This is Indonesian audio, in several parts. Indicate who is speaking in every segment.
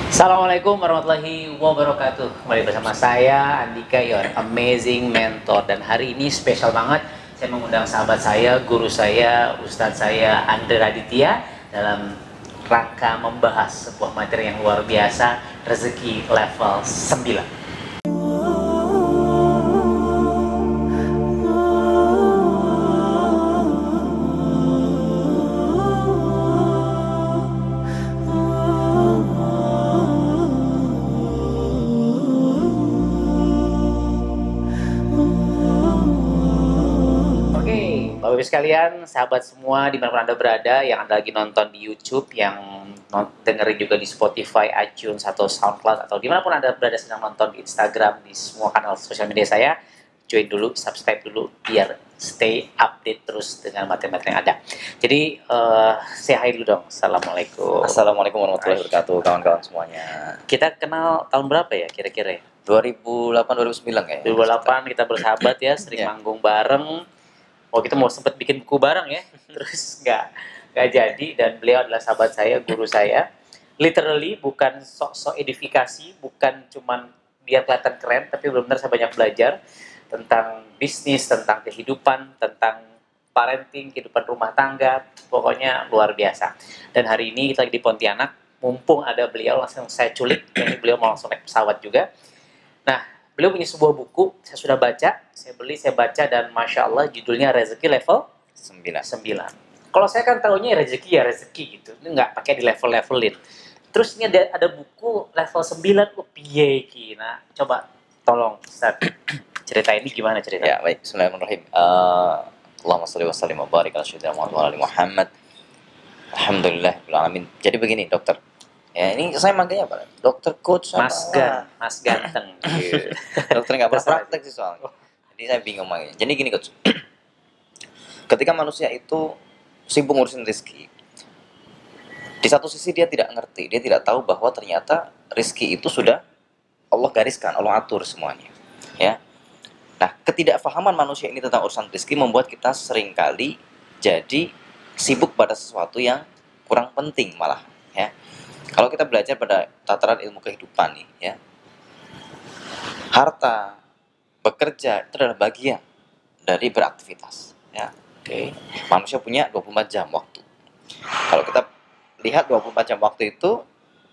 Speaker 1: Assalamualaikum warahmatullahi wabarakatuh. Kembali bersama saya Andika, your amazing mentor. Dan hari ini spesial banget. Saya mengundang sahabat saya, guru saya, ustadz saya Andre Raditya dalam rangka membahas sebuah materi yang luar biasa, rezeki level 9. Bapak Ibu sekalian, sahabat semua dimanapun Anda berada, yang Anda lagi nonton di YouTube, yang dengerin juga di Spotify, iTunes, atau SoundCloud, atau dimanapun Anda berada sedang nonton di Instagram, di semua kanal sosial media saya, join dulu, subscribe dulu, biar stay update terus dengan materi-materi yang ada. Jadi, say hi dulu dong. Assalamualaikum.
Speaker 2: Assalamualaikum warahmatullahi wabarakatuh, kawan-kawan semuanya.
Speaker 1: Kita kenal tahun berapa ya kira-kira?
Speaker 2: 2008-2009 kayaknya.
Speaker 1: 2008 kita bersahabat ya, sering manggung bareng. Oh, kita mau sempet bikin buku bareng ya, terus nggak jadi. Dan beliau adalah sahabat saya, guru saya. Literally bukan sok-sok edifikasi, bukan cuman biar kelihatan keren, tapi benar-benar saya banyak belajar tentang bisnis, tentang kehidupan, tentang parenting, kehidupan rumah tangga, pokoknya luar biasa. Dan hari ini kita lagi di Pontianak, mumpung ada beliau, langsung saya culik, jadi beliau mau langsung naik pesawat juga. Nah, beliau punya sebuah buku, saya sudah baca, saya beli, saya baca, dan Masya Allah judulnya Rezeki Level 9. Kalau saya kan tahunya rezeki ya rezeki gitu, ini nggak pakai di level-levelin. Terus ini ada buku level 9, piye iki. Nah, coba tolong Ustaz, cerita ini gimana cerita?
Speaker 2: Ya, baik. Bismillahirrahmanirrahim. Allahumma shalli wa sallim wa barik ala sayyidina Muhammad. Alhamdulillahirabbil alamin. Jadi begini, dokter. Ya, ini saya manggilnya apa? Dokter coach sama
Speaker 1: Mas ganteng.
Speaker 2: Dokter nggak pernah praktek sih soalnya. Jadi saya bingung manggilnya. Jadi gini coach. Ketika manusia itu sibuk ngurusin rezeki, di satu sisi dia tidak ngerti, dia tidak tahu bahwa ternyata rezeki itu sudah Allah gariskan, Allah atur semuanya. Ya. Nah, ketidakfahaman manusia ini tentang urusan rezeki membuat kita seringkali jadi sibuk pada sesuatu yang kurang penting malah, ya. Kalau kita belajar pada tataran ilmu kehidupan nih, ya, harta, bekerja itu adalah bagian dari beraktivitas. Ya. Oke. Manusia punya 24 jam waktu. Kalau kita lihat 24 jam waktu itu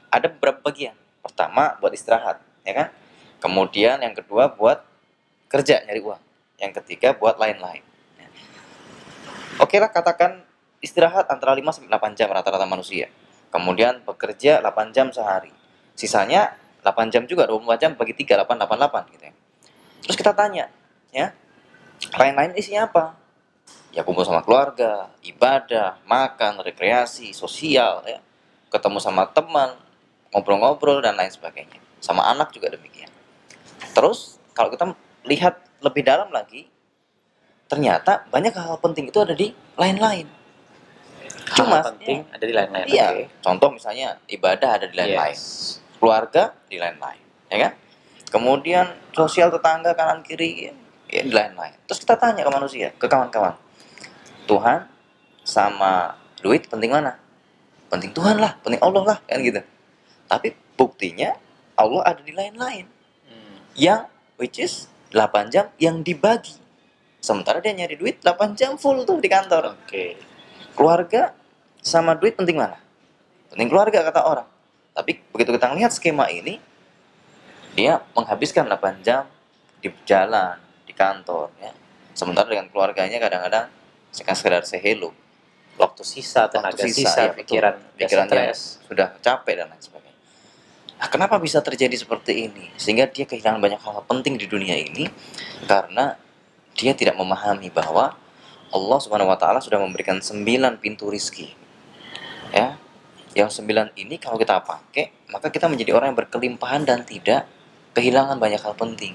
Speaker 2: ada beberapa bagian. Pertama buat istirahat, ya kan? Kemudian yang kedua buat kerja nyari uang. Yang ketiga buat lain-lain. Ya. Oke lah, katakan istirahat antara 5 sampai 8 jam rata-rata manusia. Kemudian bekerja 8 jam sehari. Sisanya 8 jam juga, 24 jam bagi 3, 8, 8, 8 gitu ya. Terus kita tanya, ya, lain-lain isinya apa? Ya kumpul sama keluarga, ibadah, makan, rekreasi, sosial, ya. Ketemu sama teman, ngobrol-ngobrol dan lain sebagainya. Sama anak juga demikian. Terus kalau kita lihat lebih dalam lagi, ternyata banyak hal penting itu ada di lain-lain.
Speaker 1: Cuma penting ada di lain-lain.
Speaker 2: Iya, okay. Contoh misalnya ibadah ada di lain-lain, yes. Keluarga di lain-lain, ya kan? Kemudian sosial tetangga kanan kiri ya di lain-lain. Terus kita tanya ke manusia, ke kawan-kawan, Tuhan sama duit penting mana? Penting Tuhan lah, penting Allah lah, kan gitu. Tapi buktinya Allah ada di lain-lain, yang which is 8 jam yang dibagi. Sementara dia nyari duit 8 jam full tuh di kantor.
Speaker 1: Oke. Okay.
Speaker 2: Keluarga sama duit penting mana? Penting keluarga kata orang. Tapi begitu kita lihat skema ini, dia menghabiskan 8 jam di jalan, di kantor, ya. Sementara dengan keluarganya kadang-kadang sekedar say hello.
Speaker 1: Waktu sisa, tenaga sisa, ya,
Speaker 2: pikirannya sudah capek dan lain sebagainya. Nah, kenapa bisa terjadi seperti ini? Sehingga dia kehilangan banyak hal penting di dunia ini karena dia tidak memahami bahwa Allah Subhanahu wa taala sudah memberikan 9 pintu rizki. Ya. Yang 9 ini kalau kita pakai, maka kita menjadi orang yang berkelimpahan dan tidak kehilangan banyak hal penting.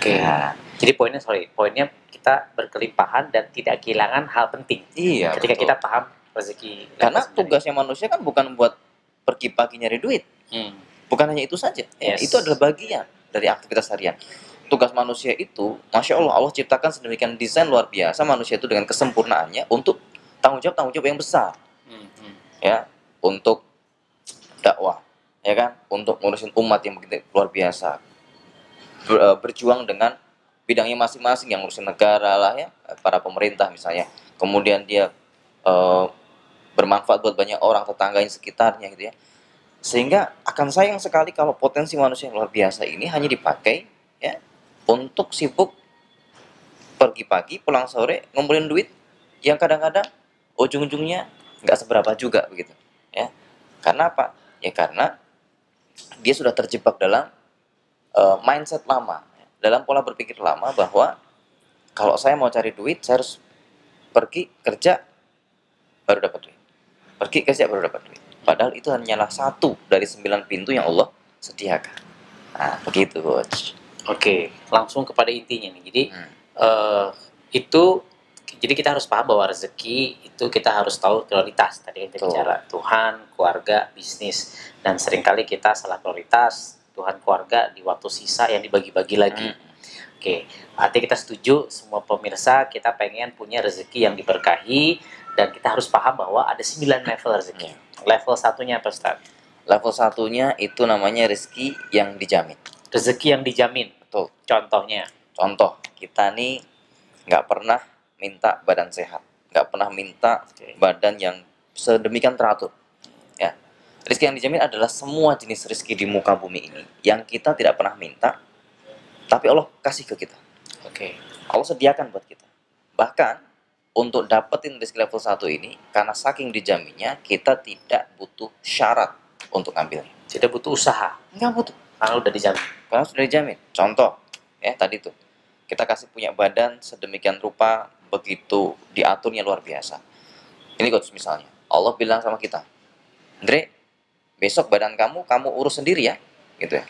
Speaker 1: Oke. Nah, jadi poinnya kita berkelimpahan dan tidak kehilangan hal penting.
Speaker 2: Iya,
Speaker 1: ketika
Speaker 2: betul.
Speaker 1: Kita paham rezeki.
Speaker 2: Karena tugasnya manusia kan bukan buat pergi pagi nyari duit. Bukan hanya itu saja. Yes. Ya, itu adalah bagian dari aktivitas harian. Tugas manusia itu, Masya Allah, Allah ciptakan sedemikian desain luar biasa manusia itu dengan kesempurnaannya untuk tanggung jawab yang besar. Ya, untuk dakwah, ya kan, untuk ngurusin umat yang begitu luar biasa, berjuang dengan bidangnya masing-masing, yang ngurusin negara lah ya, para pemerintah misalnya, kemudian dia eh, bermanfaat buat banyak orang, tetangganya sekitarnya gitu ya. Sehingga akan sayang sekali kalau potensi manusia yang luar biasa ini hanya dipakai ya untuk sibuk pergi pagi pulang sore ngumpulin duit yang kadang-kadang ujung-ujungnya nggak seberapa juga begitu ya. Karena apa? Ya karena dia sudah terjebak dalam mindset lama, dalam pola berpikir lama bahwa kalau saya mau cari duit saya harus pergi kerja baru dapat duit, pergi kerja baru dapat duit. Padahal itu hanyalah satu dari 9 pintu yang Allah sediakan. Nah, begitu, Coach.
Speaker 1: Oke, langsung kepada intinya nih. Jadi
Speaker 2: Hmm.
Speaker 1: eh, itu jadi kita harus paham bahwa rezeki itu kita harus tahu prioritas. Tadi kita
Speaker 2: Betul.
Speaker 1: bicara Tuhan, keluarga, bisnis, dan seringkali kita salah prioritas Tuhan, keluarga di waktu sisa yang dibagi-bagi lagi. Oke, artinya kita setuju semua pemirsa kita pengen punya rezeki yang diberkahi, dan kita harus paham bahwa ada 9 level rezeki. Level satunya apa, Ustaz?
Speaker 2: Level satunya itu namanya rezeki yang dijamin.
Speaker 1: Rezeki yang dijamin.
Speaker 2: Betul.
Speaker 1: Contohnya,
Speaker 2: Contoh, kita nih nggak pernah minta badan sehat, nggak pernah minta badan yang sedemikian teratur. Ya, rezeki yang dijamin adalah semua jenis rezeki di muka bumi ini yang kita tidak pernah minta, tapi Allah kasih ke kita.
Speaker 1: oke.
Speaker 2: Allah sediakan buat kita. Bahkan untuk dapetin rezeki level 1 ini, karena saking dijaminnya, kita tidak butuh syarat untuk ngambilnya.
Speaker 1: Tidak butuh usaha,
Speaker 2: Nggak butuh,
Speaker 1: karena udah dijamin.
Speaker 2: karena sudah dijamin. Contoh, ya tadi tuh, kita kasih punya badan sedemikian rupa, begitu diaturnya luar biasa. Ini coach misalnya, Allah bilang sama kita, Andre, besok badan kamu urus sendiri ya, gitu ya.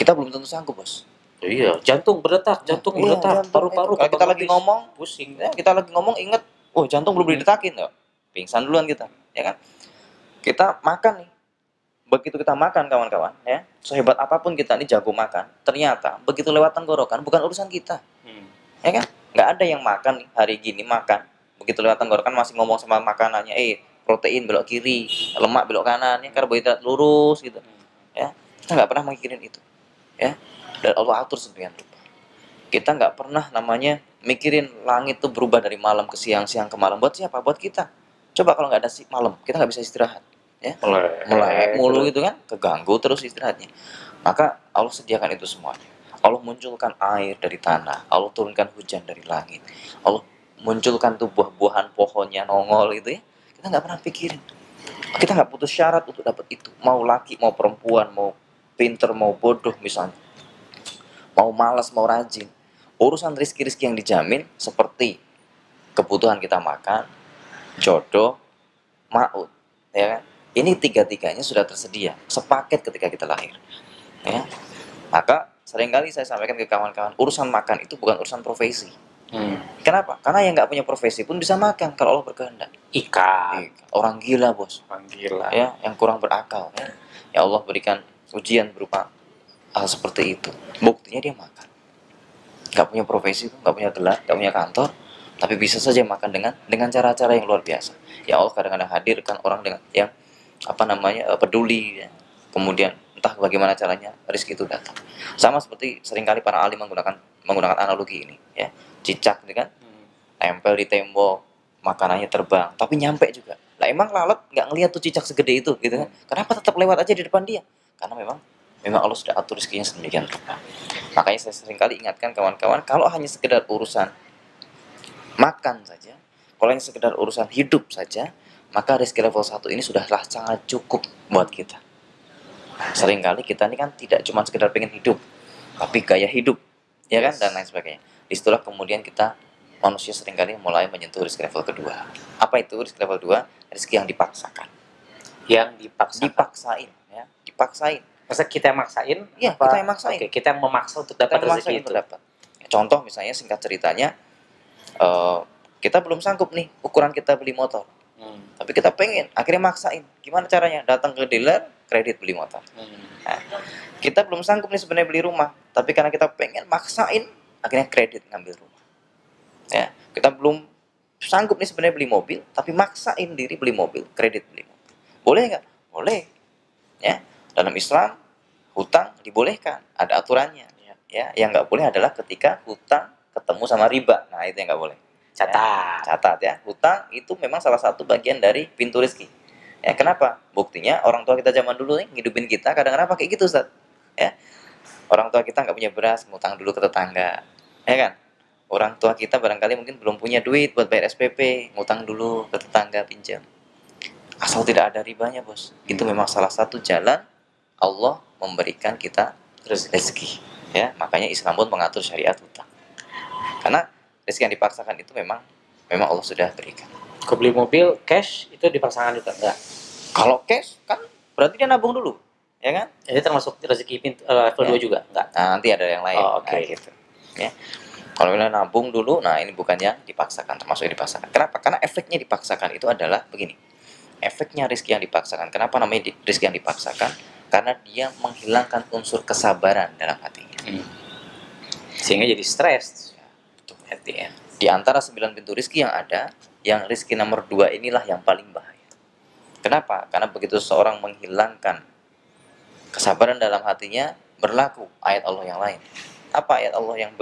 Speaker 2: Kita belum tentu sanggup, bos.
Speaker 1: Iya, jantung berdetak,
Speaker 2: Iya, jantung
Speaker 1: paru-paru
Speaker 2: itu. Kalau kita lagi ngomong,
Speaker 1: pusing.
Speaker 2: ya, kita lagi ngomong inget, oh jantung belum didetakin ya, pingsan duluan kita, ya kan? Kita makan nih, begitu kita makan kawan-kawan, ya, sehebat apapun kita nih jago makan, ternyata begitu lewat tenggorokan bukan urusan kita, ya kan? Nggak ada yang makan nih hari gini makan, begitu lewat tenggorokan masih ngomong sama makanannya, protein belok kiri, lemak belok kanan, ya, karbohidrat lurus gitu, ya. Kita nggak pernah mikirin itu, ya. Dan Allah atur sedemikian rupa. Kita nggak pernah namanya mikirin langit tuh berubah dari malam ke siang, siang ke malam. Buat siapa? Buat kita. Coba kalau nggak ada malam, kita nggak bisa istirahat, ya. Melek mulu gitu kan, keganggu terus istirahatnya. Maka Allah sediakan itu semuanya. Allah munculkan air dari tanah, Allah turunkan hujan dari langit, Allah munculkan tuh buah-buahan pohonnya nongol gitu ya. Kita nggak pernah pikirin. Kita nggak putus syarat untuk dapat itu. Mau laki, mau perempuan, mau pinter, mau bodoh misalnya, mau malas, mau rajin. Urusan rizki-rizki yang dijamin seperti kebutuhan kita makan, jodoh, maut, ya kan? Ini tiga-tiganya sudah tersedia, sepaket ketika kita lahir. Ya. Maka seringkali saya sampaikan ke kawan-kawan, urusan makan itu bukan urusan profesi. Kenapa? Karena yang nggak punya profesi pun bisa makan kalau Allah berkehendak.
Speaker 1: Ikan.
Speaker 2: Orang gila, bos.
Speaker 1: Orang gila.
Speaker 2: Ya, yang kurang berakal. Ya Allah berikan ujian berupa hal seperti itu. Buktinya dia makan. Nggak punya profesi, nggak punya gelar, nggak punya kantor, tapi bisa saja makan dengan cara-cara yang luar biasa. Ya Allah kadang-kadang hadirkan orang dengan yang peduli, ya. Kemudian entah bagaimana caranya rezeki itu datang. Sama seperti seringkali para alim menggunakan analogi ini, ya. Cicak gitu kan, tempel di tembok, makanannya terbang, tapi nyampe juga. Lah emang lalat nggak ngelihat tuh cicak segede itu, gitu kan? Kenapa tetap lewat aja di depan dia? Karena memang Allah sudah atur rezekinya sedemikian rupa. Makanya saya seringkali ingatkan kawan-kawan, kalau hanya sekedar urusan makan saja, kalau hanya sekedar urusan hidup saja, maka rezeki level 1 ini sudahlah sangat cukup buat kita. Seringkali kita ini kan tidak cuma sekedar pengen hidup, tapi gaya hidup, ya kan, dan lain sebagainya. Disitulah kemudian kita manusia seringkali mulai menyentuh rezeki level kedua. Apa itu rezeki level 2? Rezeki yang dipaksakan.
Speaker 1: Yang
Speaker 2: Dipaksain, ya, dipaksain.
Speaker 1: Masa kita yang maksain?
Speaker 2: Iya,
Speaker 1: apa?
Speaker 2: kita yang maksain.
Speaker 1: Oke, kita yang memaksa untuk dapat rezeki itu.
Speaker 2: Contoh misalnya singkat ceritanya, kita belum sanggup nih ukuran kita beli motor, tapi kita pengen, akhirnya maksain. Gimana caranya? Datang ke dealer, kredit beli motor. Nah, kita belum sanggup nih sebenarnya beli rumah, tapi karena kita pengen maksain, akhirnya kredit ngambil rumah. Ya, kita belum sanggup nih sebenarnya beli mobil, tapi maksain diri beli mobil, kredit beli mobil. Boleh nggak? Boleh. Ya, Dalam Islam hutang dibolehkan, ada aturannya. Ya, yang nggak boleh adalah ketika hutang ketemu sama riba. Nah, itu yang nggak boleh.
Speaker 1: Catat.
Speaker 2: Catat ya, hutang itu memang salah satu bagian dari pintu rezeki. Ya, kenapa? Buktinya orang tua kita zaman dulu nih ngidupin kita kadang-kadang pakai gitu, Ustaz. Ya, orang tua kita nggak punya beras, ngutang dulu ke tetangga. Ya kan? Orang tua kita barangkali mungkin belum punya duit buat bayar SPP, ngutang dulu ke tetangga pinjam. Asal tidak ada ribanya, Bos. Itu memang salah satu jalan Allah memberikan kita rezeki. Ya, makanya Islam pun mengatur syariat hutang. Karena rezeki yang dipaksakan itu memang Allah sudah berikan.
Speaker 1: Kau beli mobil cash itu dipaksakan juga enggak?
Speaker 2: Kalau cash kan berarti dia nabung dulu, ya kan?
Speaker 1: Ini termasuk rezeki level 2 juga enggak?
Speaker 2: Nah, nanti ada yang lain.
Speaker 1: Oh, oke.
Speaker 2: Nah, gitu. Ya. Kalau kita nabung dulu, nah ini bukan yang dipaksakan, termasuk yang dipaksakan. Kenapa? Karena efeknya dipaksakan itu adalah begini. Efeknya rezeki yang dipaksakan. Kenapa namanya rezeki yang dipaksakan? Karena dia menghilangkan unsur kesabaran dalam hatinya.
Speaker 1: Sehingga jadi stres. At the end.
Speaker 2: Di antara 9 pintu rezeki yang ada, yang rezeki nomor 2 inilah yang paling bahaya. Kenapa? Karena begitu seseorang menghilangkan kesabaran dalam hatinya, berlaku ayat Allah yang lain. Apa ayat Allah yang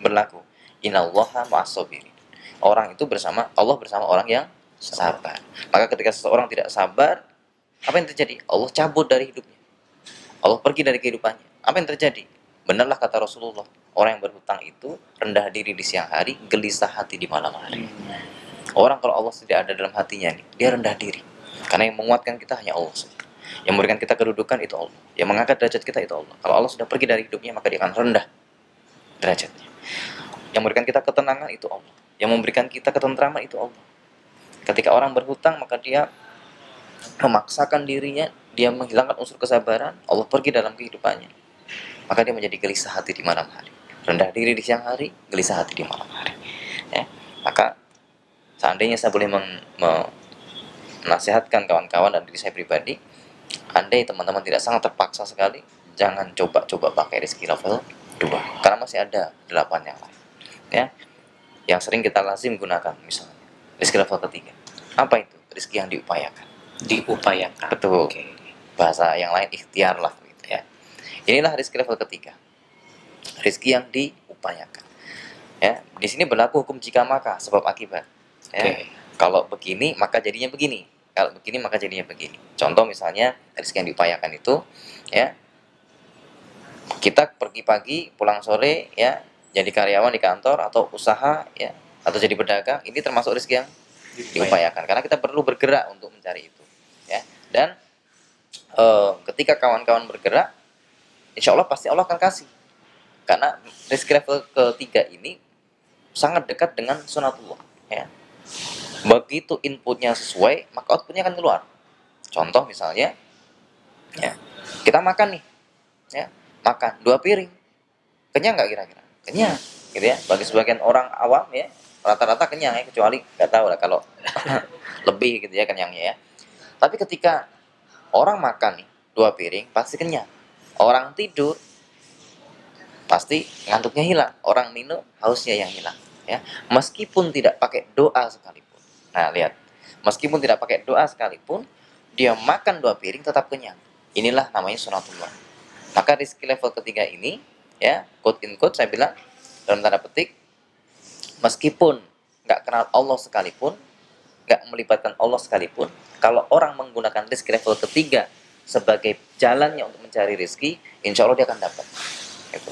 Speaker 2: berlaku? Innallaha ma'as-sabirin. Orang itu bersama Allah, bersama orang yang sabar. Maka ketika seseorang tidak sabar, apa yang terjadi? Allah cabut dari hidupnya. Allah pergi dari kehidupannya. Apa yang terjadi? Benarlah kata Rasulullah, orang yang berhutang itu rendah diri di siang hari, gelisah hati di malam hari. Orang kalau Allah tidak ada dalam hatinya nih, dia rendah diri. Karena yang menguatkan kita hanya Allah. Yang memberikan kita kedudukan itu Allah. Yang mengangkat derajat kita itu Allah. Kalau Allah sudah pergi dari hidupnya, maka dia akan rendah derajatnya. Yang memberikan kita ketenangan itu Allah. Yang memberikan kita ketentraman itu Allah. Ketika orang berhutang, maka dia memaksakan dirinya, dia menghilangkan unsur kesabaran, Allah pergi dalam kehidupannya. Maka dia menjadi gelisah hati di malam hari. Rendah diri di siang hari, gelisah hati di malam hari. Ya. Maka seandainya saya boleh menasihatkan kawan-kawan dan diri saya pribadi, andai teman-teman tidak sangat terpaksa sekali, jangan coba-coba pakai rezeki level 2. Karena masih ada 8 yang lain. Ya. Yang sering kita lazim gunakan misalnya rezeki level 3. Apa itu? Rezeki yang diupayakan.
Speaker 1: Diupayakan.
Speaker 2: Betul.
Speaker 1: Okay.
Speaker 2: Bahasa yang lain ikhtiar lah gitu ya. Inilah rezeki level 3. Rezeki yang diupayakan. Ya, di sini berlaku hukum jika maka, sebab akibat. Ya. Okay. Kalau begini maka jadinya begini. Kalau begini maka jadinya begini. Contoh misalnya rezeki yang diupayakan itu ya. Kita pergi pagi, pulang sore ya, jadi karyawan di kantor atau usaha ya, atau jadi pedagang, ini termasuk rezeki yang diupayakan karena kita perlu bergerak untuk mencari itu ya. Dan ketika kawan-kawan bergerak, insya Allah pasti Allah akan kasih, karena rezeki level ketiga ini sangat dekat dengan sunatullah ya. Begitu inputnya sesuai, maka outputnya akan keluar. Contoh misalnya ya, kita makan nih ya, makan 2 piring, kenyang nggak kira-kira? Kenyang gitu ya. Bagi sebagian orang awam ya, rata-rata kenyang ya, kecuali nggak tahu lah kalau lebih gitu ya kenyangnya ya. Tapi ketika orang makan nih 2 piring pasti kenyang. Orang tidur pasti ngantuknya hilang. Orang minum hausnya yang hilang ya. Meskipun tidak pakai doa sekalipun. Nah, lihat. Meskipun tidak pakai doa sekalipun, dia makan 2 piring tetap kenyang. Inilah namanya sunatullah. Maka rezeki level ketiga ini ya, quote in quote saya bilang dalam tanda petik, meskipun nggak kenal Allah sekalipun, nggak melibatkan Allah sekalipun, kalau orang menggunakan rezeki level ketiga sebagai jalannya untuk mencari rezeki, insya Allah dia akan dapat. Gitu.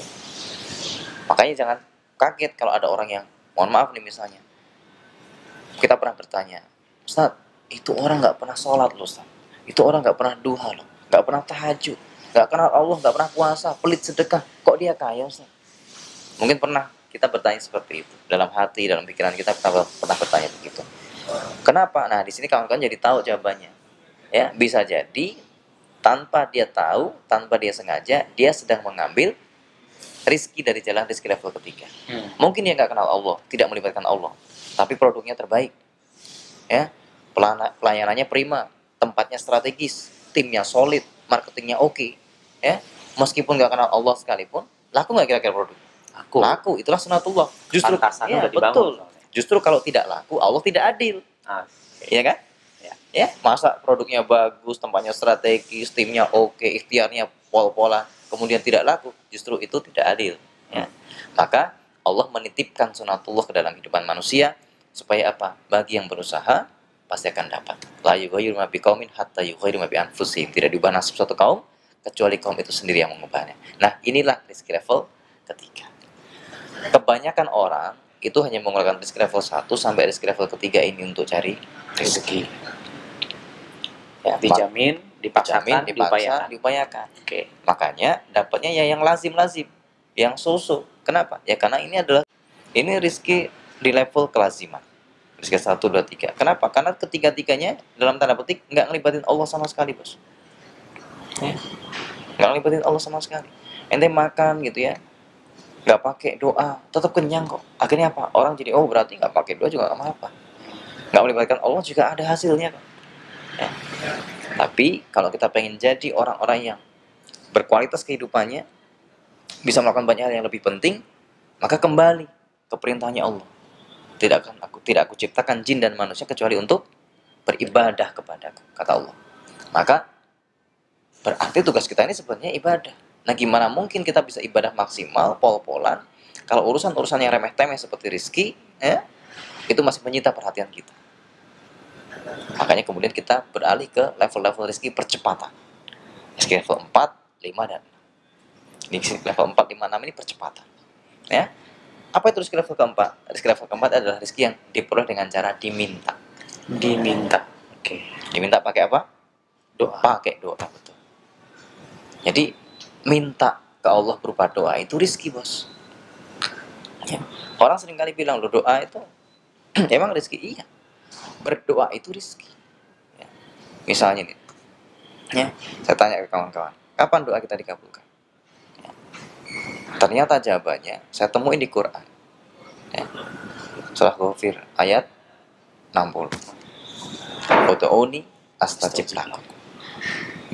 Speaker 2: Makanya jangan kaget kalau ada orang yang, mohon maaf nih misalnya, kita pernah bertanya, Ustaz, itu orang nggak pernah sholat loh Ustaz, itu orang nggak pernah duha loh, nggak pernah tahajud, nggak kenal Allah, nggak pernah puasa, pelit sedekah, kok dia kaya Ustaz? Mungkin pernah kita bertanya seperti itu dalam hati, dalam pikiran kita pernah bertanya begitu. Kenapa? Nah, di sini kawan-kawan jadi tahu jawabannya. Ya, bisa jadi tanpa dia tahu, tanpa dia sengaja, dia sedang mengambil rizki dari jalan rizki level ketiga. Mungkin dia nggak kenal Allah, tidak melibatkan Allah, tapi produknya terbaik. Ya, pelayanannya prima, tempatnya strategis, timnya solid, marketingnya oke. Ya, meskipun nggak kenal Allah sekalipun, laku nggak kira-kira produk? Laku, itulah sunatullah. Justru
Speaker 1: ya, betul.
Speaker 2: Justru kalau tidak laku, Allah tidak adil.
Speaker 1: Okay.
Speaker 2: Iya kan?
Speaker 1: Ya.
Speaker 2: Ya, masa produknya bagus, tempatnya strategis, timnya oke, ikhtiarnya pol-polan, kemudian tidak laku, justru itu tidak adil. Ya. Maka Allah menitipkan sunatullah ke dalam kehidupan manusia supaya apa? Bagi yang berusaha pasti akan dapat. La yughayyiru ma biqaumin hatta yughayyiru ma bi anfusihim. Tidak diubah nasib suatu kaum kecuali kaum itu sendiri yang mengubahnya. Nah, inilah rezeki level ketiga. Kebanyakan orang itu hanya menggunakan rezeki level 1 sampai rezeki level ketiga ini untuk cari rezeki. Ya,
Speaker 1: Dijamin, dipaksakan,
Speaker 2: dipaksa, diupayakan.
Speaker 1: Oke.
Speaker 2: Makanya dapatnya ya yang lazim-lazim, yang so-so. Kenapa? Ya karena ini rezeki di level kelaziman. Rezeki 1, 2, 3. Kenapa? Karena ketiga-tiganya dalam tanda petik nggak ngelibatin Allah sama sekali, bos. Ya. Nggak ngelibatin Allah sama sekali. Ente makan gitu ya, nggak pakai doa, tetap kenyang kok. Akhirnya apa? Orang jadi, oh berarti nggak pakai doa juga nggak apa-apa. Nggak melibatkan Allah juga ada hasilnya kok. Ya. Tapi kalau kita pengen jadi orang-orang yang berkualitas kehidupannya, bisa melakukan banyak hal yang lebih penting, maka kembali ke perintahnya Allah. Tidak aku ciptakan jin dan manusia kecuali untuk beribadah kepadaku, kata Allah. Maka berarti tugas kita ini sebenarnya ibadah. Nah, gimana mungkin kita bisa ibadah maksimal, pol-polan, kalau urusan-urusan yang remeh-temeh seperti rizki, ya, itu masih menyita perhatian kita. Makanya kemudian kita beralih ke level-level rezeki percepatan. Rezeki level 4, 5, dan 6. Ini level 4, 5, 6 ini percepatan. Ya. Apa itu rezeki level keempat? Rezeki level keempat adalah rezeki yang diperoleh dengan cara diminta.
Speaker 1: Diminta. Oke.
Speaker 2: Diminta pakai apa? Doa. Pakai doa, betul. Jadi minta ke Allah berupa doa itu rezeki, bos. Ya. Orang seringkali bilang, lo doa itu emang rezeki? Iya. Berdoa itu rezeki. Ya. Misalnya nih, ya, saya tanya ke kawan-kawan, kapan doa kita dikabulkan? Ya. Ternyata jawabannya saya temuin di Quran. Ya. Surah Ghafir ayat 60. Ud'uni astajib lakum.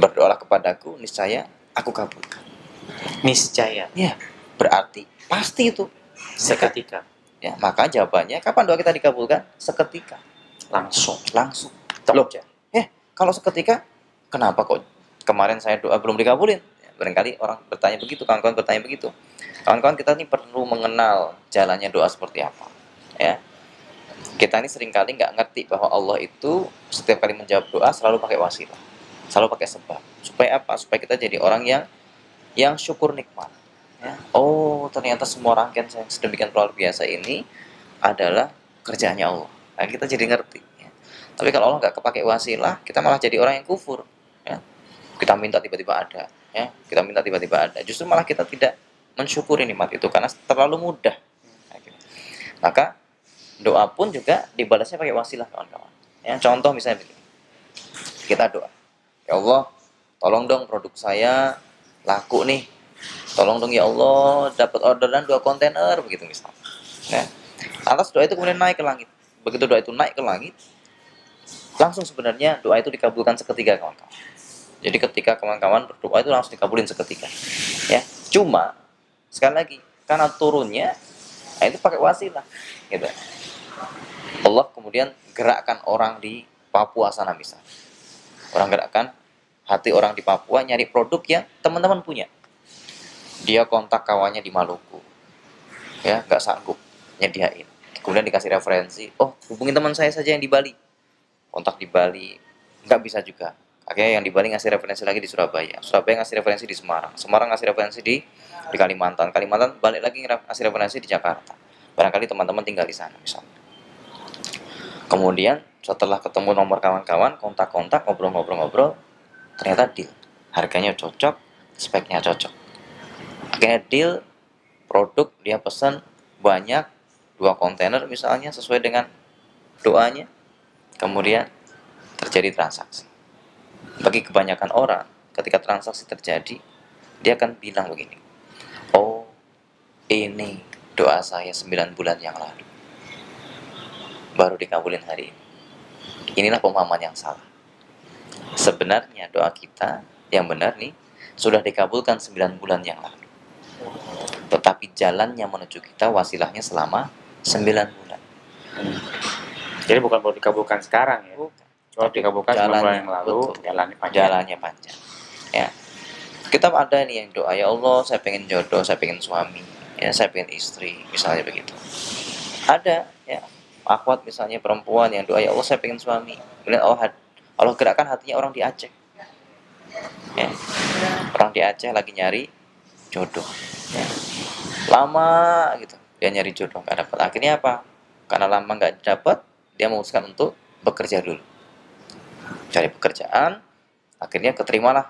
Speaker 2: Berdoalah kepadaku, niscaya aku kabulkan.
Speaker 1: Niscaya.
Speaker 2: Ya, berarti pasti itu
Speaker 1: Seketika.
Speaker 2: Ya, maka jawabannya kapan doa kita dikabulkan? Seketika.
Speaker 1: Langsung.
Speaker 2: Loh, kalau seketika, kenapa kok kemarin saya doa belum dikabulin? Ya, barangkali orang bertanya begitu, kawan-kawan bertanya begitu. Kawan-kawan kita ini perlu mengenal jalannya doa seperti apa. Ya, kita ini seringkali nggak ngerti bahwa Allah itu setiap kali menjawab doa selalu pakai wasilah, selalu pakai sebab. Supaya apa? Supaya kita jadi orang yang syukur nikmat. Ya. Oh, ternyata semua rangkaian yang sedemikian luar biasa ini adalah kerjaannya Allah. Nah, kita jadi ngerti. Ya. Tapi kalau Allah nggak kepake wasilah, kita malah jadi orang yang kufur. Ya. Kita minta tiba-tiba ada. Ya. Kita minta tiba-tiba ada. Justru malah kita tidak mensyukuri nikmat itu karena terlalu mudah. Nah, gitu. Maka doa pun juga dibalasnya pakai wasilah, kawan-kawan. Ya, contoh misalnya begini. Kita doa, ya Allah, tolong dong produk saya laku nih. Tolong dong ya Allah, dapat orderan 2 kontainer begitu misalnya. Nah, atas doa itu kemudian naik ke langit. Begitu doa itu naik ke langit, langsung sebenarnya doa itu dikabulkan seketika, kawan-kawan. Jadi ketika kawan-kawan berdoa itu langsung dikabulin seketika. Ya, cuma sekali lagi karena turunnya, nah itu pakai wasilah, gitu. Allah kemudian gerakkan orang di Papua sana misalnya. Orang gerakkan hati orang di Papua nyari produk yang teman-teman punya. Dia kontak kawannya di Maluku, ya nggak sanggup nyediain. Kemudian dikasih referensi, oh hubungi teman saya saja yang di Bali. Kontak di Bali, nggak bisa juga. Akhirnya yang di Bali ngasih referensi lagi di Surabaya. Surabaya ngasih referensi di Semarang. Semarang ngasih referensi di Kalimantan. Kalimantan balik lagi ngasih referensi di Jakarta. Barangkali teman-teman tinggal di sana misalnya. Kemudian setelah ketemu nomor kawan-kawan, kontak-kontak, ngobrol-ngobrol, ternyata deal. Harganya cocok, speknya cocok. Akhirnya deal, produk dia pesan banyak, 2 kontainer misalnya sesuai dengan doanya. Kemudian terjadi transaksi. Bagi kebanyakan orang, ketika transaksi terjadi, dia akan bilang begini, oh ini doa saya 9 bulan yang lalu, baru dikabulin hari ini. Inilah pemahaman yang salah. Sebenarnya doa kita yang benar nih sudah dikabulkan 9 bulan yang lalu. Tetapi jalannya menuju kita wasilahnya selama 9 bulan.
Speaker 1: Jadi bukan baru dikabulkan sekarang ya.
Speaker 2: Bukan.
Speaker 1: Kalau dikabulkan 9 bulan yang lalu, jalannya panjang.
Speaker 2: Ya. Kita ada nih yang doa, ya Allah saya pengen jodoh, saya pengen suami, ya saya pengen istri, misalnya begitu. Ada ya akhwat misalnya perempuan yang doa, ya Allah saya pengen suami. Kemudian Allah gerakkan hatinya orang di Aceh. Ya. Orang di Aceh lagi nyari jodoh. Ya. Lama gitu dia nyari jodoh nggak dapat. Akhirnya apa? Karena lama nggak dapat, dia memutuskan untuk bekerja dulu. Cari pekerjaan, akhirnya keterimalah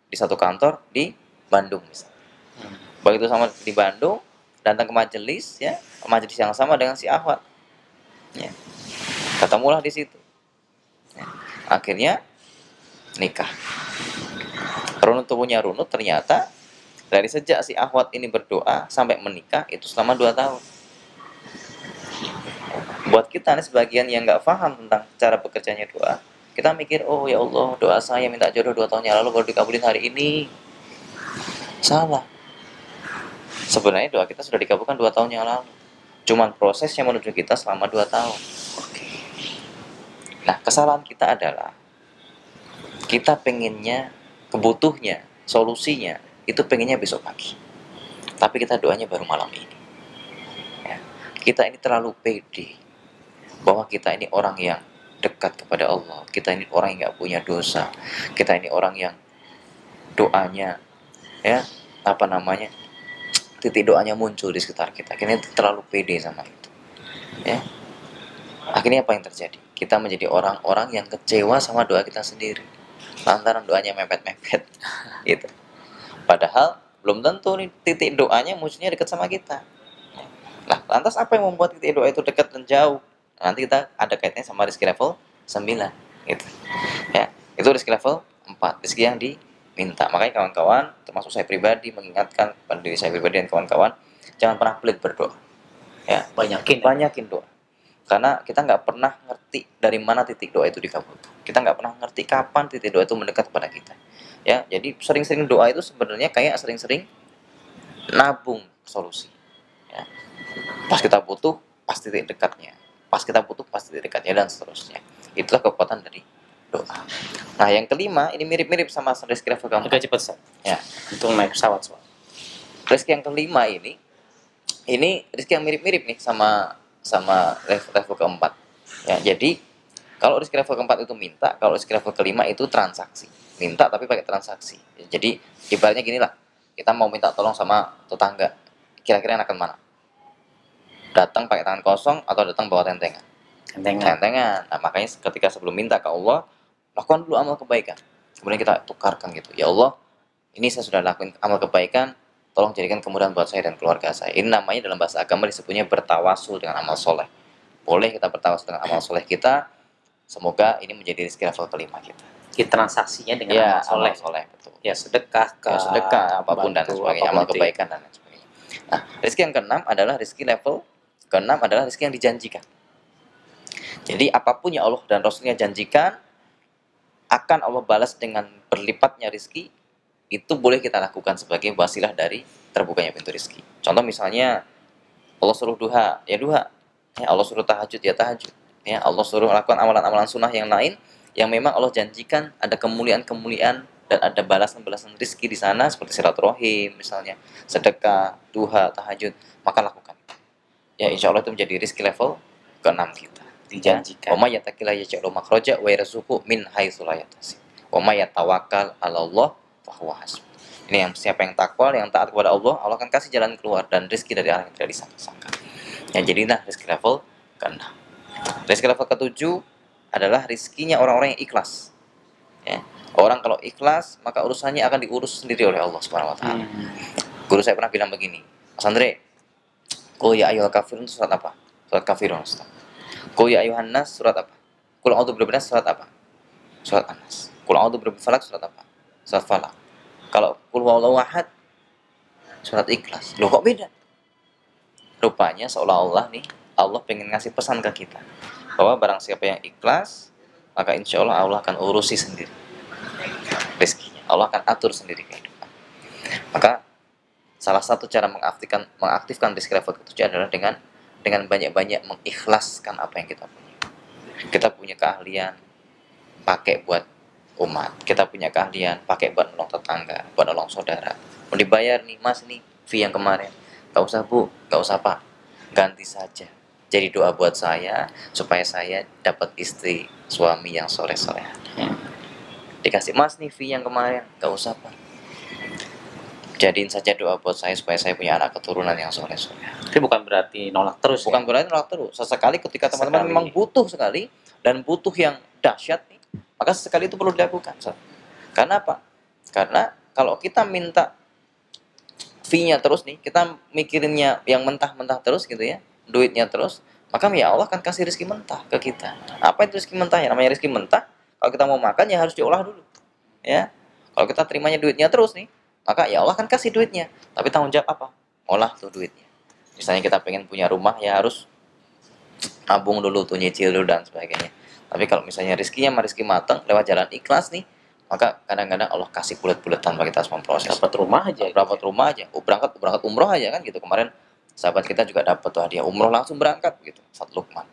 Speaker 2: di satu kantor di Bandung misalnya. Begitu sama di Bandung, datang ke majelis ya, majelis yang sama dengan si Ahwat. Ya. Ketemulah di situ. Ya. Akhirnya nikah. Runut tubuhnya runut, ternyata dari sejak si Ahwat ini berdoa sampai menikah itu selama 2 tahun. Buat kita nih sebagian yang nggak paham tentang cara bekerjanya doa, kita mikir, oh ya Allah, doa saya minta jodoh 2 tahun yang lalu baru dikabulin hari ini. Salah. Sebenarnya doa kita sudah dikabulkan 2 tahun yang lalu. Cuman prosesnya menuju kita selama 2 tahun. Nah, kesalahan kita adalah kita pengennya, kebutuhnya, solusinya itu pengennya besok pagi. Tapi kita doanya baru malam ini. Ya. Kita ini terlalu pede bahwa kita ini orang yang dekat kepada Allah, kita ini orang yang nggak punya dosa, kita ini orang yang doanya ya titik doanya muncul di sekitar kita. Kita terlalu pede sama itu ya. Akhirnya apa yang terjadi? Kita menjadi orang-orang yang kecewa sama doa kita sendiri lantaran doanya mepet-mepet gitu. Padahal belum tentu nih titik doanya munculnya dekat sama kita. Nah, lantas apa yang membuat titik doa itu dekat dan jauh? Nanti kita ada kaitannya sama rezeki level 9 gitu. Ya, itu rezeki level 4, rezeki yang diminta. Makanya kawan-kawan, termasuk saya pribadi mengingatkan kepada diri saya pribadi dan kawan-kawan, jangan pernah pelit berdoa. Ya, banyakin doa. Karena kita nggak pernah ngerti dari mana titik doa itu dikabulkan. Kita nggak pernah ngerti kapan titik doa itu mendekat kepada kita. Ya, jadi sering-sering doa itu sebenarnya kayak sering-sering nabung solusi. Ya. Pas kita butuh, pas titik dekatnya. Pas kita butuh, pas titik dekatnya, dan seterusnya. Itulah kekuatan dari doa. Nah, yang kelima, ini mirip-mirip sama rezeki level keempat.
Speaker 1: Agak cepat, Sir.
Speaker 2: Ya.
Speaker 1: Untuk naik pesawat, Sir.
Speaker 2: Rezeki yang kelima ini rezeki yang mirip-mirip nih sama level keempat. Ya, jadi kalau rezeki level keempat itu minta, kalau rezeki level kelima itu transaksi. Minta tapi pakai transaksi. Jadi ibaratnya gini lah, kita mau minta tolong sama tetangga, kira-kira enakan mana? Datang pakai tangan kosong atau datang bawa tentengan? Tentengan. Nah, makanya ketika sebelum minta ke Allah, lakukan dulu amal kebaikan. Kemudian kita tukarkan gitu. Ya Allah, ini saya sudah lakukan amal kebaikan, tolong jadikan kemudahan buat saya dan keluarga saya. Ini namanya dalam bahasa agama disebutnya bertawasul dengan amal soleh. Boleh kita bertawasul dengan amal soleh kita. Semoga ini menjadi rezeki level kelima kita.
Speaker 1: Transaksinya dengan
Speaker 2: Ya,
Speaker 1: amal
Speaker 2: soleh, betul.
Speaker 1: Ya, sedekah,
Speaker 2: apapun dan sebagainya, amal kebaikan dan lain sebagainya. Nah, rezeki yang keenam adalah rezeki level keenam adalah rezeki yang dijanjikan. Jadi apapun yang Allah dan Rasulnya janjikan akan Allah balas dengan berlipatnya rezeki, itu boleh kita lakukan sebagai wasilah dari terbukanya pintu rezeki. Contoh misalnya Allah suruh duha, ya duha. Ya, Allah suruh tahajud, ya tahajud. Ya, Allah suruh lakukan amalan-amalan sunnah yang lain yang memang Allah janjikan ada kemuliaan-kemuliaan dan ada balasan-balasan rezeki di sana seperti silaturahim misalnya, sedekah, duha, tahajud, maka lakukan. Ya, insya Allah itu menjadi rezeki level ke-6 kita.
Speaker 1: Dijanjikan.
Speaker 2: Wa may yattaqillaha yaj'al lahu makhraja wa yarzuqhu min haitsu la yahtasib. Wa may yatawakkal 'ala Allah fa huwa hasbuh. Ini yang siapa yang takwa, yang taat kepada Allah, Allah akan kasih jalan keluar dan rezeki dari arah yang tidak disangka-sangka. Ya, jadilah rezeki level ke-6. Rezeki level ke-7 adalah rezekinya orang-orang yang ikhlas. Ya. Orang kalau ikhlas, maka urusannya akan diurus sendiri oleh Allah Subhanahu wa taala. Guru saya pernah bilang begini, Mas Andre, qul ya ayyuhal kafirun surat apa? Surat Kafirun, Ustaz. Qul ya ayyuhan nas surat apa? Qul a'udzu birabbil nas surat apa? Surat An-Nas. Qul a'udzu birabbil falaq surat apa? Surat Falaq. Kalau qul huwallahu ahad surat Ikhlas. Loh kok beda? Rupanya seolah-olah nih Allah pengen ngasih pesan ke kita bahwa barang siapa yang ikhlas, maka insya Allah Allah akan urusi sendiri rezekinya. Allah akan atur sendiri kehidupan. Maka salah satu cara mengaktifkan rezeki level ke-7 adalah dengan banyak-banyak mengikhlaskan apa yang kita punya. Kita punya keahlian pakai buat umat. Kita punya keahlian, pakai buat nolong tetangga, buat nolong saudara. Mau dibayar nih, Mas nih, fee yang kemarin. Gak usah Bu, gak usah Pak. Ganti saja. Jadi doa buat saya, supaya saya dapat istri, suami yang soleh-soleh. Dikasih, Mas nih fee yang kemarin. Gak usah Pak. Jadiin saja doa buat saya, supaya saya punya anak keturunan yang soleh-soleh.
Speaker 1: Tapi bukan berarti nolak terus.
Speaker 2: Bukan
Speaker 1: Ya?
Speaker 2: berarti nolak terus. Sesekali ketika teman-teman
Speaker 1: Sekali.
Speaker 2: memang butuh sekali, dan butuh yang dahsyat nih, maka sesekali itu perlu dilakukan. Karena apa? Karena kalau kita minta fee-nya terus nih, kita mikirinnya yang mentah-mentah terus gitu ya, duitnya terus, maka ya Allah akan kasih rezeki mentah ke kita. Apa itu rezeki mentah? Ya namanya rezeki mentah, kalau kita mau makan ya harus diolah dulu. Ya. Kalau kita terimanya duitnya terus nih, maka ya Allah akan kasih duitnya. Tapi tanggung jawab apa? Olah tuh duitnya. Misalnya kita pengen punya rumah, ya harus nabung dulu tuh, nyicil dulu dan sebagainya. Tapi kalau misalnya rezekinya rezeki matang lewat jalan ikhlas nih, maka kadang-kadang Allah kasih bulat-bulat tanpa kita harus memproses.
Speaker 1: Dapat rumah aja.
Speaker 2: Dapat rumah aja. Berangkat umroh aja kan gitu. Kemarin sahabat kita juga dapat tuh hadiah umroh, langsung berangkat gitu. Ustaz Lukman.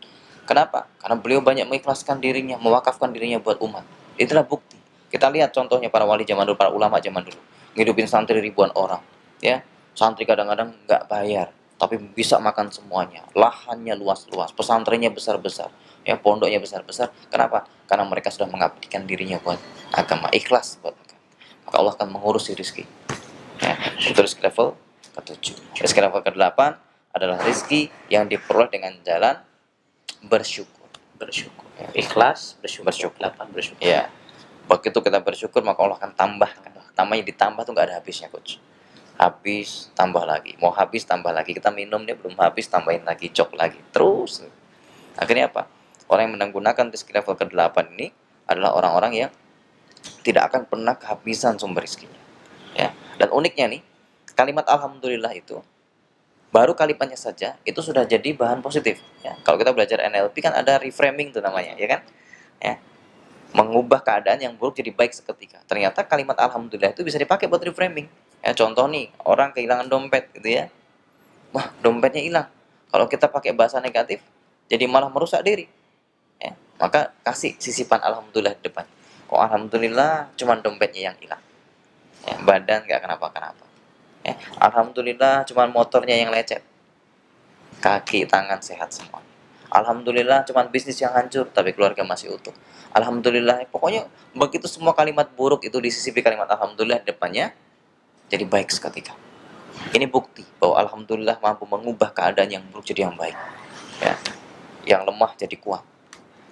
Speaker 2: Kenapa? Karena beliau banyak mengikhlaskan dirinya, mewakafkan dirinya buat umat. Itulah bukti. Kita lihat contohnya para wali zaman dulu, para ulama zaman dulu, ngidupin santri ribuan orang, ya. Santri kadang-kadang nggak bayar, tapi bisa makan semuanya. Lahannya luas-luas, pesantrennya besar-besar, ya, pondoknya besar-besar. Kenapa? Karena mereka sudah mengabdikan dirinya buat agama, ikhlas buat agama. Maka Allah akan mengurusi rezeki. Ya, itu rezeki level ke-7. Rezeki level ke-8 adalah rezeki yang diperoleh dengan jalan bersyukur.
Speaker 1: Bersyukur. Ikhlas, bersyukur. 8 bersyukur.
Speaker 2: Ya. Begitu kita bersyukur, maka Allah akan tambahkan. Namanya ditambah tuh nggak ada habisnya, coach. Habis, tambah lagi. Mau habis, tambah lagi. Kita minum, dia belum habis, tambahin lagi, cok lagi. Terus. Akhirnya apa? Orang yang menggunakan rezeki level ke-8 ini adalah orang-orang yang tidak akan pernah kehabisan sumber rezekinya. Ya. Dan uniknya nih, kalimat alhamdulillah itu, baru kalimatnya saja itu sudah jadi bahan positif. Ya. Kalau kita belajar NLP kan ada reframing tuh namanya, ya kan? Ya. Mengubah keadaan yang buruk jadi baik seketika. Ternyata kalimat alhamdulillah itu bisa dipakai buat reframing. Ya, contoh nih, orang kehilangan dompet gitu ya. Wah, dompetnya hilang. Kalau kita pakai bahasa negatif, jadi malah merusak diri. Ya, maka kasih sisipan alhamdulillah di depan. Oh, alhamdulillah cuma dompetnya yang hilang. Ya, badan nggak kenapa-kenapa. Ya, alhamdulillah cuma motornya yang lecet. Kaki, tangan sehat semua. Alhamdulillah cuma bisnis yang hancur tapi keluarga masih utuh. Alhamdulillah, pokoknya begitu semua kalimat buruk itu disisipi kalimat alhamdulillah di depannya, jadi baik seketika. Ini bukti bahwa alhamdulillah mampu mengubah keadaan yang buruk jadi yang baik. Ya, yang lemah jadi kuat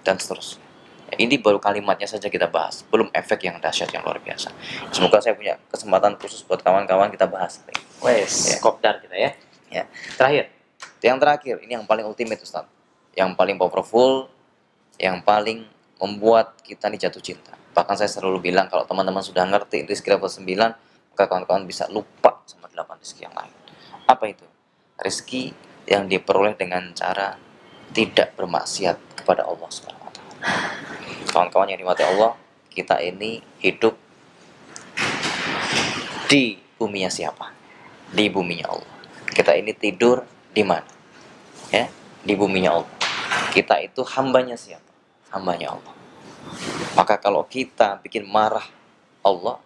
Speaker 2: dan seterusnya. Ya, ini baru kalimatnya saja kita bahas, belum efek yang dahsyat yang luar biasa. Semoga saya punya kesempatan khusus buat kawan-kawan kita bahas.
Speaker 1: Wes, kopdar kita ya.
Speaker 2: Ya.
Speaker 1: Terakhir.
Speaker 2: Yang terakhir, ini yang paling ultimate Ustaz. Yang paling powerful, yang paling membuat kita nih jatuh cinta. Bahkan saya selalu bilang kalau teman-teman sudah ngerti rezeki level 9, maka kawan-kawan bisa lupa sama 8 rezeki yang lain. Apa itu? Rezeki yang diperoleh dengan cara tidak bermaksiat kepada Allah Subhanahu wa taala. Kawan-kawan yang dimati Allah, kita ini hidup di buminya siapa? Di buminya Allah. Kita ini tidur di mana? Ya, di buminya Allah. Kita itu hambanya siapa? Hambanya Allah. Maka kalau kita bikin marah Allah,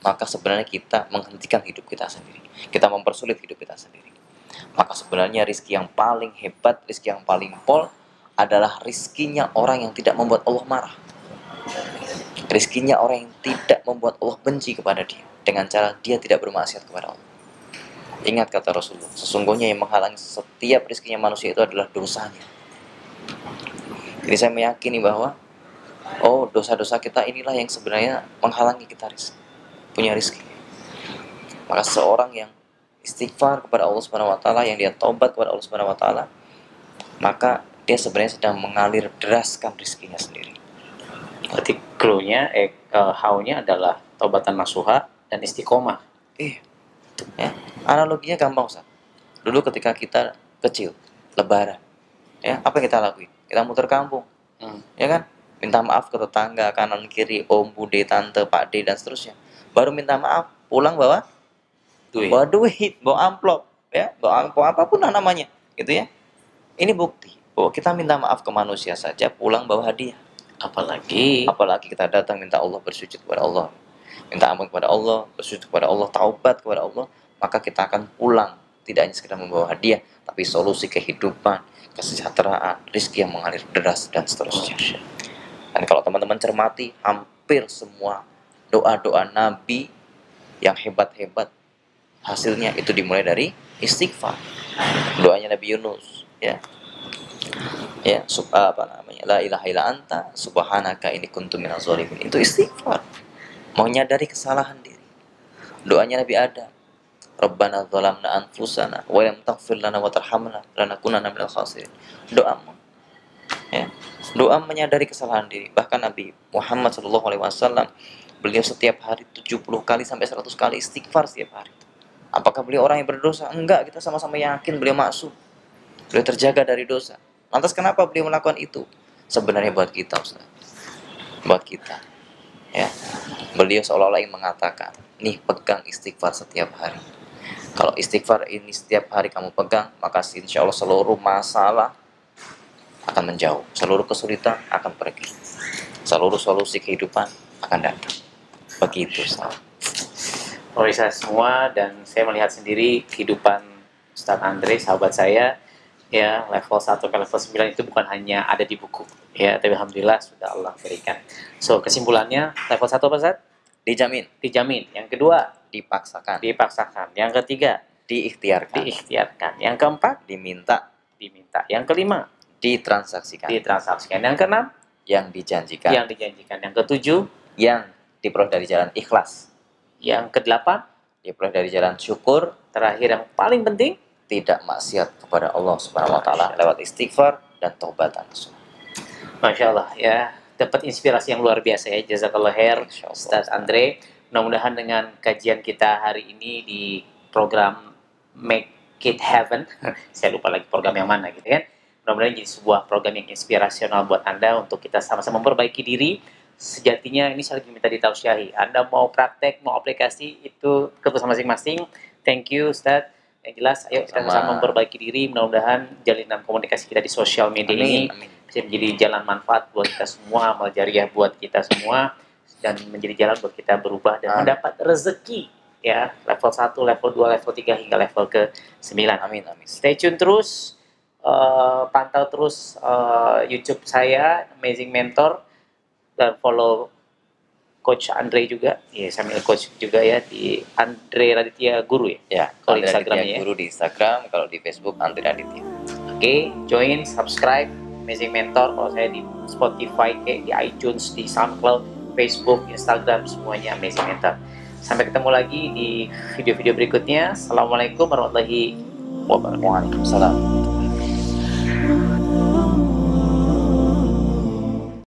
Speaker 2: maka sebenarnya kita menghentikan hidup kita sendiri. Kita mempersulit hidup kita sendiri. Maka sebenarnya rizki yang paling hebat, rizki yang paling pol adalah rizkinya orang yang tidak membuat Allah marah. Rizkinya orang yang tidak membuat Allah benci kepada dia, dengan cara dia tidak bermaksiat kepada Allah. Ingat kata Rasulullah, sesungguhnya yang menghalangi setiap rizkinya manusia itu adalah dosanya. Jadi saya meyakini bahwa dosa-dosa kita inilah yang sebenarnya menghalangi kita punya rizki. Maka seorang yang istighfar kepada Allah Subhanahu wa taala, yang dia taubat kepada Allah Subhanahu wa taala, maka dia sebenarnya sedang mengalir deraskan rizkinya sendiri.
Speaker 1: Berarti clue-nya, how-nya adalah taubatan nasuha dan istiqomah.
Speaker 2: Ya, analoginya gampang Ustaz. Dulu ketika kita kecil, lebaran, ya, apa yang kita lakuin? Kita muter kampung, ya kan? Minta maaf ke tetangga, kanan kiri, om, bude, tante, pak de, dan seterusnya. Baru minta maaf, pulang bawa duit, bawa amplop, ya, bawa amplop apapun lah namanya, gitu ya. Ini bukti bahwa kita minta maaf ke manusia saja, pulang bawa hadiah. Apalagi kita datang minta Allah, bersujud kepada Allah, minta ampun kepada Allah, bersujud kepada Allah, taubat kepada Allah, maka kita akan pulang tidak hanya sekedar membawa hadiah, tapi solusi kehidupan, kesejahteraan, rezeki yang mengalir deras dan seterusnya. Dan kalau teman-teman cermati, hampir semua doa-doa Nabi yang hebat-hebat hasilnya itu dimulai dari istighfar. Doanya Nabi Yunus, ya, la ilaha illa anta subhanaka inni kuntu minaz zalimin, itu istighfar, menyadari kesalahan diri. Doanya Nabi Adam, Rabbana dzalamna anfusana wa lam taghfir lana wa tarhamna lanakunanna minal khasirin. Doa menyadari kesalahan diri. Bahkan Nabi Muhammad SAW, beliau setiap hari 70 kali sampai 100 kali istighfar setiap hari. Apakah beliau orang yang berdosa? Enggak, kita sama-sama yakin beliau maksum, beliau terjaga dari dosa. Lantas kenapa beliau melakukan itu? Sebenarnya buat kita, Ustaz. Buat kita. Ya. Beliau seolah-olah ingin mengatakan, nih, pegang istighfar setiap hari. Kalau istighfar ini setiap hari kamu pegang, maka insya Allah seluruh masalah akan menjauh, seluruh kesulitan akan pergi, seluruh solusi kehidupan akan datang. Begitu, Ustaz.
Speaker 1: Pemirsa semua, dan saya melihat sendiri kehidupan Ustadz Andre, sahabat saya, ya, level 1 ke level 9 itu bukan hanya ada di buku, ya, tapi alhamdulillah sudah Allah berikan. So, kesimpulannya, level 1 apa, Ustadz?
Speaker 2: Dijamin.
Speaker 1: Yang kedua,
Speaker 2: Dipaksakan.
Speaker 1: Yang ketiga,
Speaker 2: Diikhtiarkan.
Speaker 1: Yang keempat,
Speaker 2: Diminta.
Speaker 1: Yang kelima,
Speaker 2: Ditransaksikan.
Speaker 1: Yang keenam,
Speaker 2: Yang dijanjikan.
Speaker 1: Yang ketujuh,
Speaker 2: Yang diperoleh dari jalan ikhlas.
Speaker 1: yang kedelapan,
Speaker 2: Diperoleh dari jalan syukur.
Speaker 1: terakhir yang paling penting,
Speaker 2: Tidak maksiat kepada Allah Subhanahu wa taala lewat istighfar dan taubatan.
Speaker 1: Masya Allah, ya, dapat inspirasi yang luar biasa, ya. Jazakallah khair, Ustaz Andre. Mudah-mudahan dengan kajian kita hari ini di program Make It Heaven, saya lupa lagi program yang mana gitu kan. Mudah-mudahan jadi sebuah program yang inspirasional buat Anda untuk kita sama-sama memperbaiki diri. Sejatinya ini saya lagi minta ditausiahi. Anda mau praktek, mau aplikasi, itu keputusan masing-masing. Thank you, Ustaz. Yang jelas, ayo kita sama memperbaiki diri. Mudah-mudahan jalinan komunikasi kita di sosial media ini bisa menjadi jalan manfaat buat kita semua, amal jariah buat kita semua, dan menjadi jalan buat kita berubah dan mendapat rezeki, ya, level 1, level 2, level 3 hingga level ke-9.
Speaker 2: Amin.
Speaker 1: Stay tune terus, pantau terus YouTube saya, Amazing Mentor, dan follow Coach Andre juga, ya, sambil coach juga, ya, di Andre Raditya Guru, ya.
Speaker 2: Ya,
Speaker 1: kalau
Speaker 2: Andre
Speaker 1: Instagramnya,
Speaker 2: Raditya
Speaker 1: ya.
Speaker 2: Guru di Instagram, kalau di Facebook Andre Raditya.
Speaker 1: Oke, join, subscribe Amazing Mentor. Kalau saya di Spotify, kayak di iTunes, di SoundCloud, Facebook, Instagram, semuanya Amazing Mentor. Sampai ketemu lagi di video-video berikutnya. Assalamualaikum warahmatullahi wabarakatuh.
Speaker 2: Waalaikumsalam.